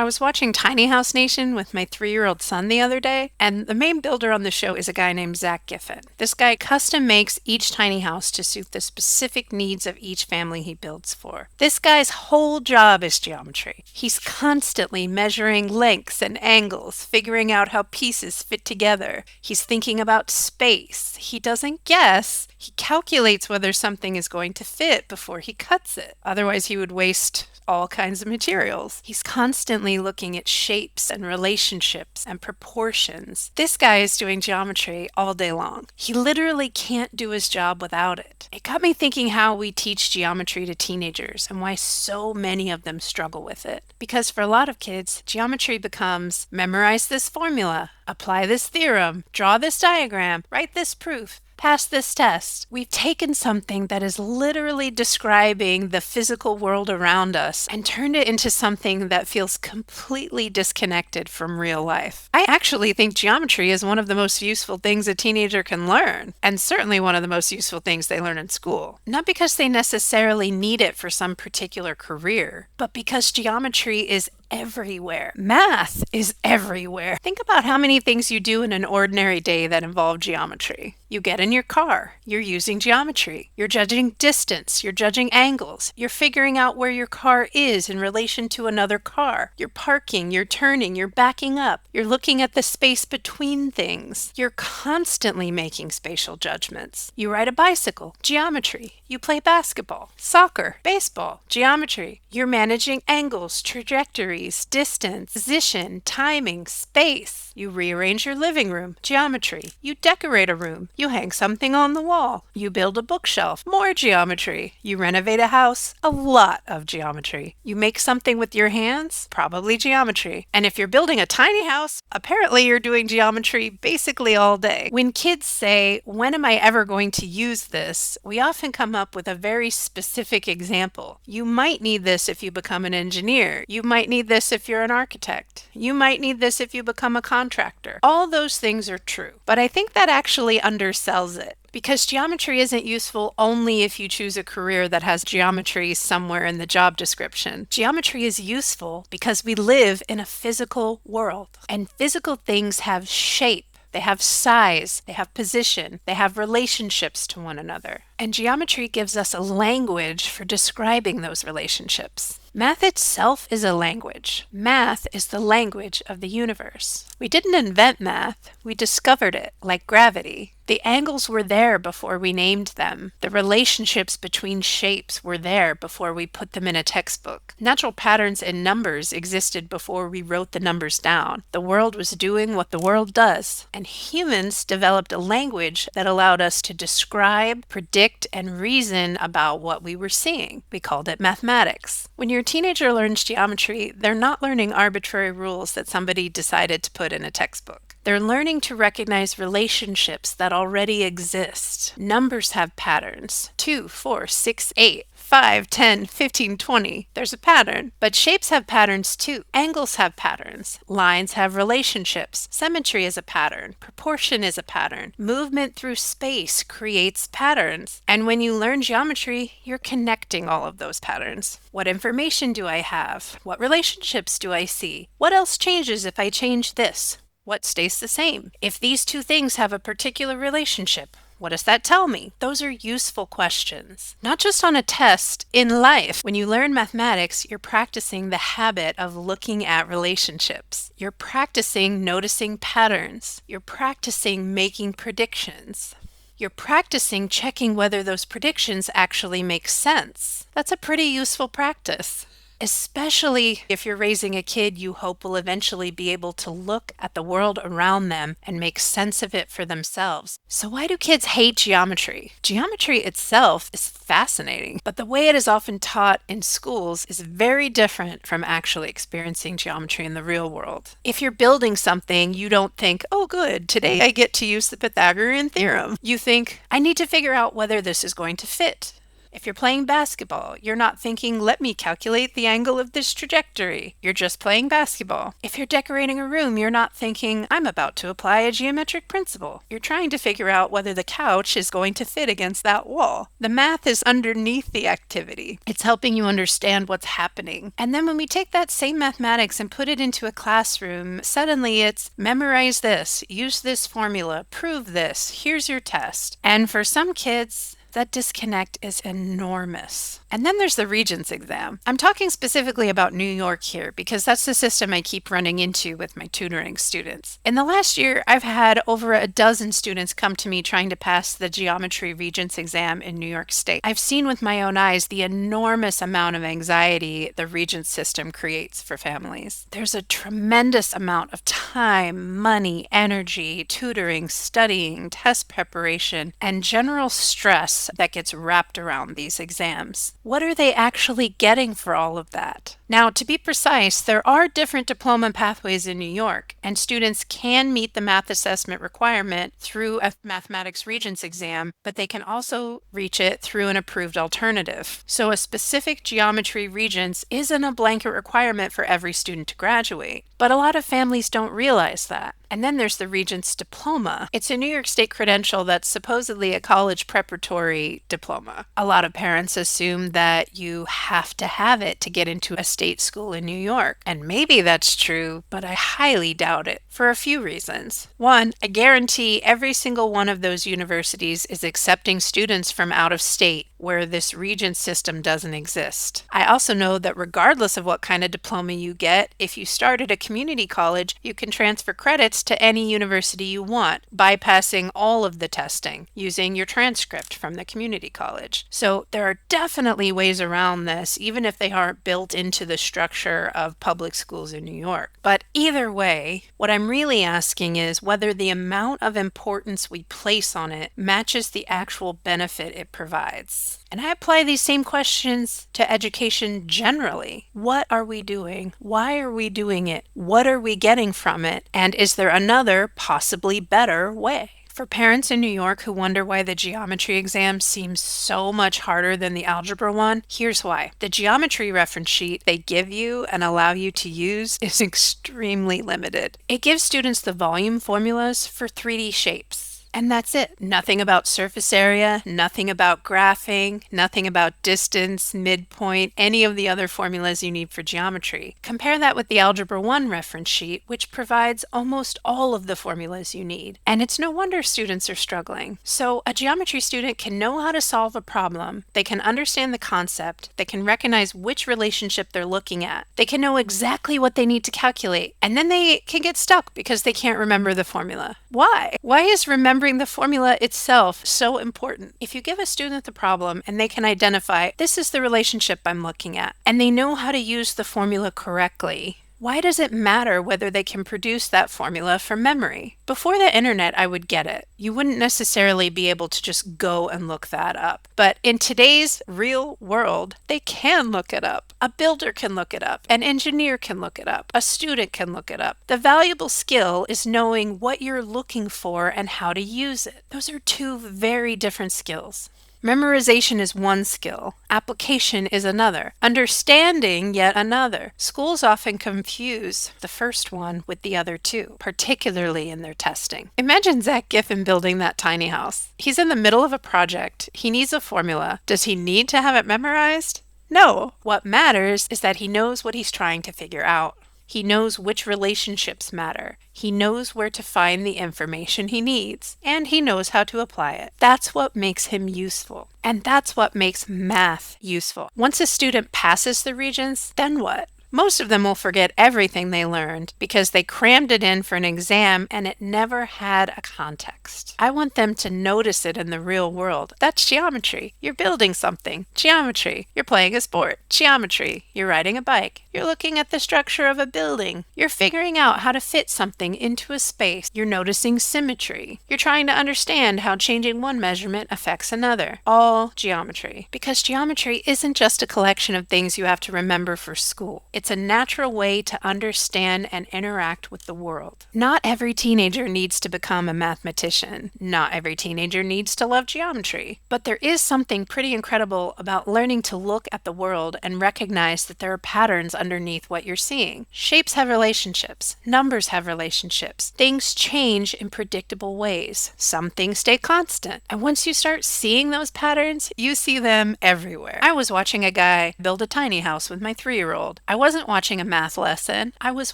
I was watching Tiny House Nation with my 3-year-old son the other day, and the main builder on the show is a guy named Zach Giffen. This guy custom makes each tiny house to suit the specific needs of each family he builds for. This guy's whole job is geometry. He's constantly measuring lengths and angles, figuring out how pieces fit together. He's thinking about space. He doesn't guess. He calculates whether something is going to fit before he cuts it. Otherwise, he would waste all kinds of materials. He's constantly looking at shapes and relationships and proportions. This guy is doing geometry all day long. He literally can't do his job without it. It got me thinking how we teach geometry to teenagers and why so many of them struggle with it. Because for a lot of kids, geometry becomes memorize this formula, apply this theorem, draw this diagram, write this proof, pass this test. We've taken something that is literally describing the physical world around us and turned it into something that feels completely disconnected from real life. I actually think geometry is one of the most useful things a teenager can learn, and certainly one of the most useful things they learn in school. Not because they necessarily need it for some particular career, but because geometry is everywhere. Math is everywhere. Think about how many things you do in an ordinary day that involve geometry. You get in your car, you're using geometry. You're judging distance, you're judging angles, you're figuring out where your car is in relation to another car. You're parking, you're turning, you're backing up, you're looking at the space between things. You're constantly making spatial judgments. You ride a bicycle, geometry. You play basketball, soccer, baseball, geometry. You're managing angles, trajectories, distance, position, timing, space. You rearrange your living room, geometry. You decorate a room. You hang something on the wall. You build a bookshelf, more geometry. You renovate a house, a lot of geometry. You make something with your hands, probably geometry. And if you're building a tiny house, apparently you're doing geometry basically all day. When kids say, when am I ever going to use this? We often come up with a very specific example. You might need this if you become an engineer. You might need this if you're an architect. You might need this if you become a contractor. All those things are true, but I think that actually undersells it. Because geometry isn't useful only if you choose a career that has geometry somewhere in the job description. Geometry is useful because we live in a physical world, and physical things have shape. They have size, they have position, they have relationships to one another. And geometry gives us a language for describing those relationships. Math itself is a language. Math is the language of the universe. We didn't invent math, we discovered it, like gravity. The angles were there before we named them. The relationships between shapes were there before we put them in a textbook. Natural patterns in numbers existed before we wrote the numbers down. The world was doing what the world does, and humans developed a language that allowed us to describe, predict, and reason about what we were seeing. We called it mathematics. When your teenager learns geometry, they're not learning arbitrary rules that somebody decided to put in a textbook. They're learning to recognize relationships that already exist. Numbers have patterns. 2, 4, 6, 8. 5, 10, 15, 20. There's a pattern. But shapes have patterns too. Angles have patterns. Lines have relationships. Symmetry is a pattern. Proportion is a pattern. Movement through space creates patterns. And when you learn geometry, you're connecting all of those patterns. What information do I have? What relationships do I see? What else changes if I change this? What stays the same? If these two things have a particular relationship, what does that tell me? Those are useful questions. Not just on a test, in life. When you learn mathematics, you're practicing the habit of looking at relationships. You're practicing noticing patterns. You're practicing making predictions. You're practicing checking whether those predictions actually make sense. That's a pretty useful practice. Especially if you're raising a kid you hope will eventually be able to look at the world around them and make sense of it for themselves. So why do kids hate geometry? Geometry itself is fascinating, but the way it is often taught in schools is very different from actually experiencing geometry in the real world. If you're building something, you don't think, oh good, today I get to use the Pythagorean theorem. You think, I need to figure out whether this is going to fit. If you're playing basketball, you're not thinking, let me calculate the angle of this trajectory. You're just playing basketball. If you're decorating a room, you're not thinking, I'm about to apply a geometric principle. You're trying to figure out whether the couch is going to fit against that wall. The math is underneath the activity. It's helping you understand what's happening. And then when we take that same mathematics and put it into a classroom, suddenly it's memorize this, use this formula, prove this, here's your test. And for some kids, that disconnect is enormous. And then there's the Regents exam. I'm talking specifically about New York here because that's the system I keep running into with my tutoring students. In the last year, I've had over a dozen students come to me trying to pass the Geometry Regents exam in New York State. I've seen with my own eyes the enormous amount of anxiety the Regents system creates for families. There's a tremendous amount of time, money, energy, tutoring, studying, test preparation, and general stress that gets wrapped around these exams. What are they actually getting for all of that? Now, to be precise, there are different diploma pathways in New York, and students can meet the math assessment requirement through a mathematics Regents exam, but they can also reach it through an approved alternative. So a specific Geometry Regents isn't a blanket requirement for every student to graduate, but a lot of families don't realize that. And then there's the Regents diploma. It's a New York State credential that's supposedly a college preparatory diploma. A lot of parents assume that you have to have it to get into a state school in New York. And maybe that's true, but I highly doubt it for a few reasons. One, I guarantee every single one of those universities is accepting students from out of state where this Regents system doesn't exist. I also know that regardless of what kind of diploma you get, if you start at a community college, you can transfer credits to any university you want, bypassing all of the testing using your transcript from the community college. So there are definitely ways around this, even if they aren't built into the structure of public schools in New York. But either way, what I'm really asking is whether the amount of importance we place on it matches the actual benefit it provides. And I apply these same questions to education generally. What are we doing? Why are we doing it? What are we getting from it? And is there another, possibly better way? For parents in New York who wonder why the geometry exam seems so much harder than the algebra one, here's why. The geometry reference sheet they give you and allow you to use is extremely limited. It gives students the volume formulas for 3D shapes. And that's it. Nothing about surface area, nothing about graphing, nothing about distance, midpoint, any of the other formulas you need for geometry. Compare that with the Algebra 1 reference sheet, which provides almost all of the formulas you need. And it's no wonder students are struggling. So a geometry student can know how to solve a problem, they can understand the concept, they can recognize which relationship they're looking at, they can know exactly what they need to calculate, and then they can get stuck because they can't remember the formula. Why? Why is remembering the formula itself so important? If you give a student the problem and they can identify, this is the relationship I'm looking at, and they know how to use the formula correctly, why does it matter whether they can produce that formula from memory? Before the internet, I would get it. You wouldn't necessarily be able to just go and look that up. But in today's real world, they can look it up. A builder can look it up. An engineer can look it up. A student can look it up. The valuable skill is knowing what you're looking for and how to use it. Those are two very different skills. Memorization is one skill. Application is another. Understanding yet another. Schools often confuse the first one with the other two, particularly in their testing. Imagine Zach Giffen building that tiny house. He's in the middle of a project. He needs a formula. Does he need to have it memorized? No. What matters is that he knows what he's trying to figure out. He knows which relationships matter. He knows where to find the information he needs, and he knows how to apply it. That's what makes him useful. And that's what makes math useful. Once a student passes the Regents, then what? Most of them will forget everything they learned because they crammed it in for an exam and it never had a context. I want them to notice it in the real world. That's geometry. You're building something. Geometry. You're playing a sport. Geometry. You're riding a bike. You're looking at the structure of a building. You're figuring out how to fit something into a space. You're noticing symmetry. You're trying to understand how changing one measurement affects another. All geometry. Because geometry isn't just a collection of things you have to remember for school. It's a natural way to understand and interact with the world. Not every teenager needs to become a mathematician. Not every teenager needs to love geometry. But there is something pretty incredible about learning to look at the world and recognize that there are patterns underneath what you're seeing. Shapes have relationships. Numbers have relationships. Things change in predictable ways. Some things stay constant. And once you start seeing those patterns, you see them everywhere. I was watching a guy build a tiny house with my 3-year-old. I wasn't watching a math lesson. I was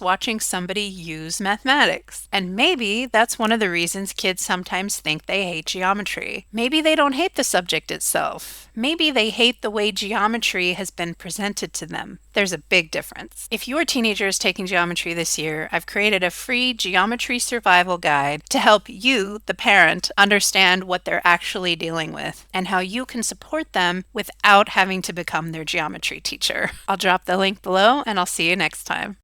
watching somebody use mathematics. And maybe that's one of the reasons kids sometimes think they hate geometry. Maybe they don't hate the subject itself. Maybe they hate the way geometry has been presented to them. There's a big difference. If your teenager is taking geometry this year, I've created a free geometry survival guide to help you, the parent, understand what they're actually dealing with and how you can support them without having to become their geometry teacher. I'll drop the link below and I'll see you next time.